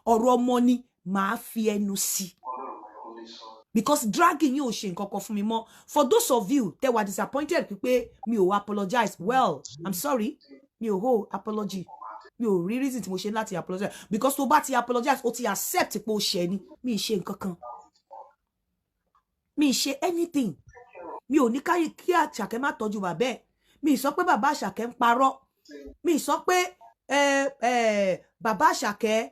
ọ̀rọ̀ ọmọ ni màá fi ẹnu sí. Because dragging you ṣe nǹkan kan fún mi mọ́. For those of you that were disappointed pé mi ò apologize, well, I'm sorry. Mi ò hold apology. Mi ò rí reason tí mo ṣe láti apologize. Because tó bá ti apologize, o ti accept pé o ṣe ni. Mi ṣe nǹkan kan. Mi ṣe anything. Mi ò ní kí Àṣàkẹ́ má tọ́jú bàbá ẹ̀. Mi sọ pé bàbá Àṣàkẹ́ ń parọ́. Mi sọ pé bàbá Àṣàkẹ́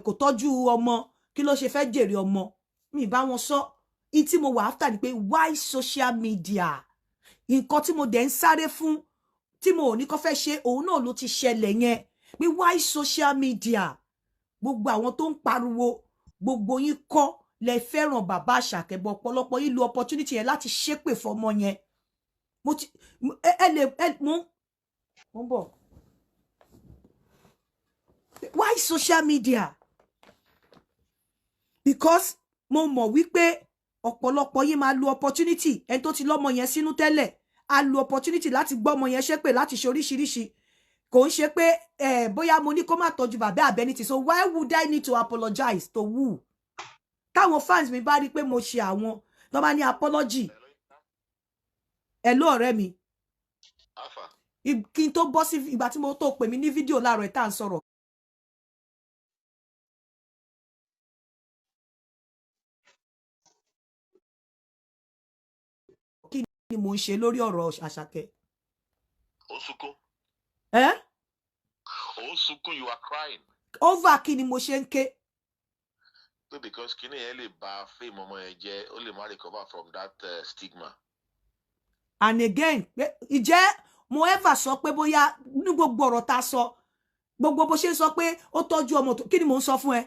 kò tọ́jú ọmọ. Kí ló ṣe fẹ́ jèrè ọmọ? Mi bá wọn sọ. Ìtí mo wà after ni pé why social media? Nǹkan tí mo dẹ̀ ń sáré fún tí mo ò ní kó fẹ́ ṣe òun náà ló ti ṣẹlẹ̀ yẹn. Pé why social media? Gbogbo àwọn tó ń pariwo, gbogbo yín kọ́ lẹ fẹ́ràn bàbá Àṣàkẹ́, bọ̀ ọ̀pọ̀lọpọ̀ yín lo opportunity yẹn láti ṣépè fọmọ yẹn. Mo ti mo bọ̀. Why social media? Because mo mọ̀ wípé ọ̀pọ̀lọpọ̀ yín máa lo opportunity ẹni tó ti lọ́mọ yẹn sínú tẹ́lẹ̀ á lo opportunity láti gbọ́ ọmọ yẹn ṣépè láti ṣe oríṣiríṣi. Kò ń ṣe pé bóyá mo ní kó má tọ́jú bàbá àbẹ́nitì. So why would I need to apologize to who? Táwọn fans mi bá rí pé mo ṣe àwọn tó bá ní apology. Hello ọ̀rẹ́ mi. Kí n tó bọ́ sí ìgbà tí mo tó pè mí ní fídíò láàárọ̀ ẹ̀ tá ń sọ̀rọ̀. Kí ni mo ń ṣe lórí ọ̀rọ̀ Àṣàkẹ́? Ó sunkún. Ó sunkún, you are crying. Over kí ni mo ṣe ń ké? Because kini ẹ lè ba fame ọmọ ẹ jẹ́, ó lè má recover from that stigma. And again, ìjẹ́ mo ever sọ pé bóyá ní gbogbo ọ̀rọ̀ tá sọ, gbogbo bó ṣe ń sọ pé ó tọ́jú ọmọ tó, kí ni mo ń sọ fún ẹ?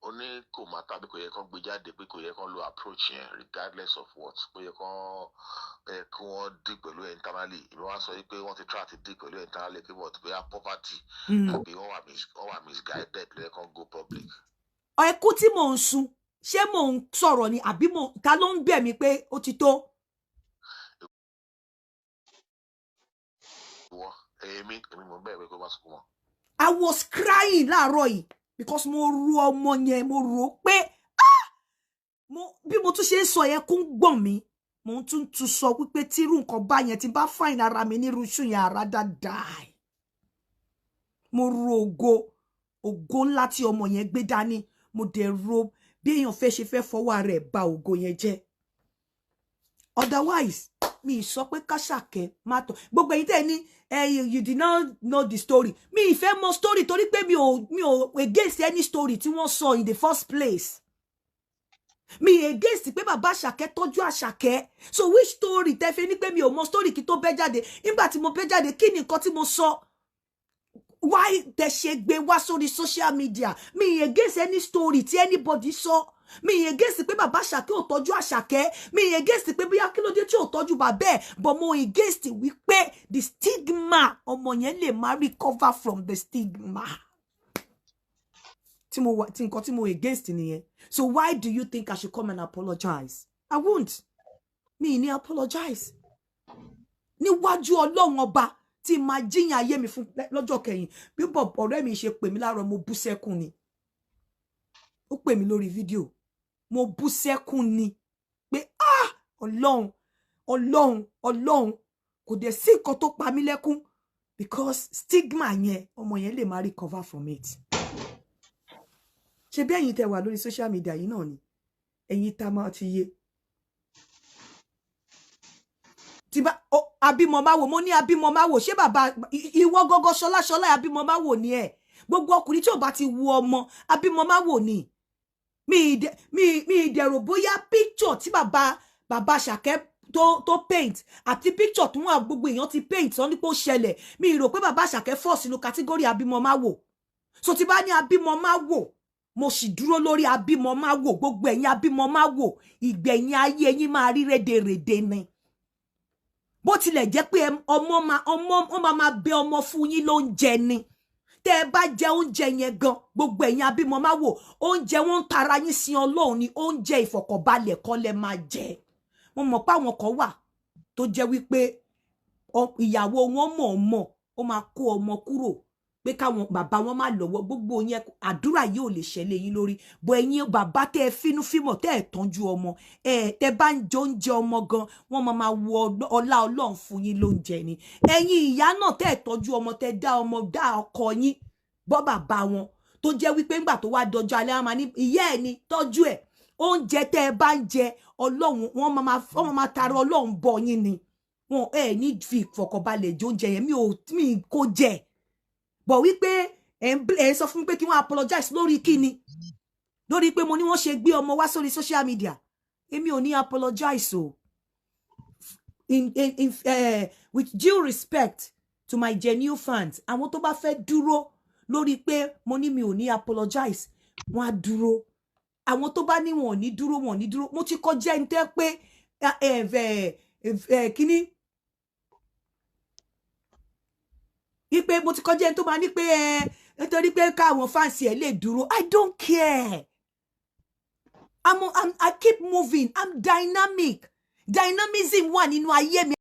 Ó ní kò má tàbí kò yẹ kán gbé jáde pé kò yẹ kán lo approach yẹn regardless of what. Kò yẹ kí wọ́n deal pẹ̀lú internally. Ìbí wọ́n sọ pé wọ́n ti try to deal pẹ̀lú internally pé wọ́n ti bóyá poverty àbí wọ́n wà misguided ló yẹ kán go public. Ẹkún tí mò ń sun, ṣé mò ń sọ̀rọ̀ ni àbí ta ló ń bẹ̀ mí pé ó ti tó? I was crying láàárọ̀ yìí because mo ru ọmọ yẹn, mo rò pé bí mo tún ṣe ń sọ yẹn kún gbọ̀n mi, mo tún sọ wípé tírú nǹkan bá yẹn tí bá fine ara mi ní ruṣu yẹn ara dáadáa. Mo ro ògo ńlá tí ọmọ yẹn gbé dání. Mo dẹ̀ ro bí èèyàn fẹ́ ṣe fẹ́ fọwọ́ rẹ̀ ba ògo yẹn jẹ́. Otherwise, mi sọ pé Àṣàkẹ́ má tọ́. Gbogbo ẹ̀yin tẹ́ ní you did not know the story. Mi ìfẹ́ mọ̀ story torí pé mi ò against any story tí wọ́n sọ in the first place. Mi against pé bàbá Àṣàkẹ́ tọ́jú Àṣàkẹ́. So which story tẹ́ fẹ́ ní pé mi ò mọ̀ story kí tó bẹ́ jáde. Nígbà tí mo bẹ́ jáde, kí ni nǹkan tí mo sọ? Why tẹ́ ṣe gbé wá sórí social media? Mi against any story tí anybody sọ. Mi against pé bàbá Àṣàkẹ́ ò tọ́jú Àṣàkẹ́. Mi against pé bóyá kí ló dé tí ò tọ́jú bàbá ẹ̀. But mo against wípé the stigma ọmọ yẹn lè má recover from the stigma. Tí nǹkan tí mo against nìyẹn. So why do you think I should come and apologize? I won't. Mi ní apologize. Níwájú Ọlọ́run ọba tí máa jíyàn ayé mi fún lọ́jọ́ kẹyìn. Bí ọ̀rẹ́ mi ṣe pè mí láàárọ̀, mo bú sẹ́kún ni. Ó pè mí lórí fídíò. Mo bú sẹ́kún ni. Pé Ọlọ́run kò dẹ̀ sí nǹkan tó pa mí lẹ́kún. Because stigma yẹn, ọmọ yẹn lè má recover from it. Ṣé bí ẹ̀yin tẹ́ wà lórí social media yìí náà ni? Ẹ̀yin tá máa ti yé. Abímọ máa wò, mo ní abímọ máa wò. Ṣé bàbá ìwọ gọ́gọ́ ṣọlá abímọ máa wò ni ẹ̀? Gbogbo ọkùnrin tí ò bá ti wu ọmọ, abímọ máa wò ni. Mi ìdẹ̀rò bóyá picture tí bàbá Àṣàkẹ́ tó paint àti picture tí wọ́n gbogbo èèyàn ti paint sọ ní pé ó ṣẹlẹ̀. Mi rò pé bàbá Àṣàkẹ́ fall sínú category abímọ máa wò. So tí bá ní abímọ máa wò, mo sì dúró lórí abímọ máa wò. Gbogbo ẹ̀yin abímọ máa wò, ìgbẹ̀yìn ayé yín máa rí rédèrèdè ni. Bó tilẹ̀ jẹ́ pé ọmọ máa bẹ ọmọ fún yín lóúnjẹ ni. Tẹ́ ẹ bá jẹ oúnjẹ yẹn gan, gbogbo ẹ̀yin abímọ máa wò, oúnjẹ wọn tara yín sí Ọlọ́run ni, oúnjẹ ìfọ̀kànbalẹ̀ kọ́ lẹ máa jẹ. Mo mọ̀ pé àwọn kan wà tó jẹ́ wípé ìyàwó wọn mọ̀ ó máa kó ọmọ kúrò pé káwọn bàbá wọn má lọ́wọ́ gbogbo yẹn àdúrà yìí ò lè ṣẹlẹ̀ yín lórí bó ẹ̀yin bàbá tẹ́ ẹ fínú fímọ̀ tẹ́ ẹ tọ́jú ọmọ tẹ́ bá ń jẹ oúnjẹ ọmọ gan wọ́n máa wo ọlá Ọlọ́run fún yín lóúnjẹ ni ẹ̀yin ìyá náà tẹ́ ẹ tọ́jú ọmọ tẹ́ dá ọkọ yín bọ́ bàbá wọn tó jẹ́ wípé ńgbà tó wá dọjọ́ alẹ́ wọn máa ní ìyá ẹ̀ ni tọ́jú ẹ̀ oúnjẹ tẹ́ ẹ bá ń jẹ Ọlọ́run wọ́n máa tara Ọlọ́run bọ yín ni wọn ní fi ìfọ̀kànbalẹ̀ jẹ oúnjẹ yẹn mi kò jẹ bọ̀ wípé ẹ̀ sọ fún mi pé kí wọ́n apologize lórí kíni lórí pé mo ní wọ́n ṣe gbé ọmọ wá sórí social media èmi ò ní apologize o with due respect to my genuine fans àwọn tó bá fẹ́ dúró lórí pé mo ní mi ò ní apologize wọ́n á dúró àwọn tó bá ní wọn ò ní dúró mo ti kọjá ẹni tẹ́ pé kíní ipe mo ti kọjá ẹni tó máa ní pé nítorí pé káwọn fáǹsì ẹ lè dúró I don't care I keep moving I'm dynamic dynamism wà nínú ayé mi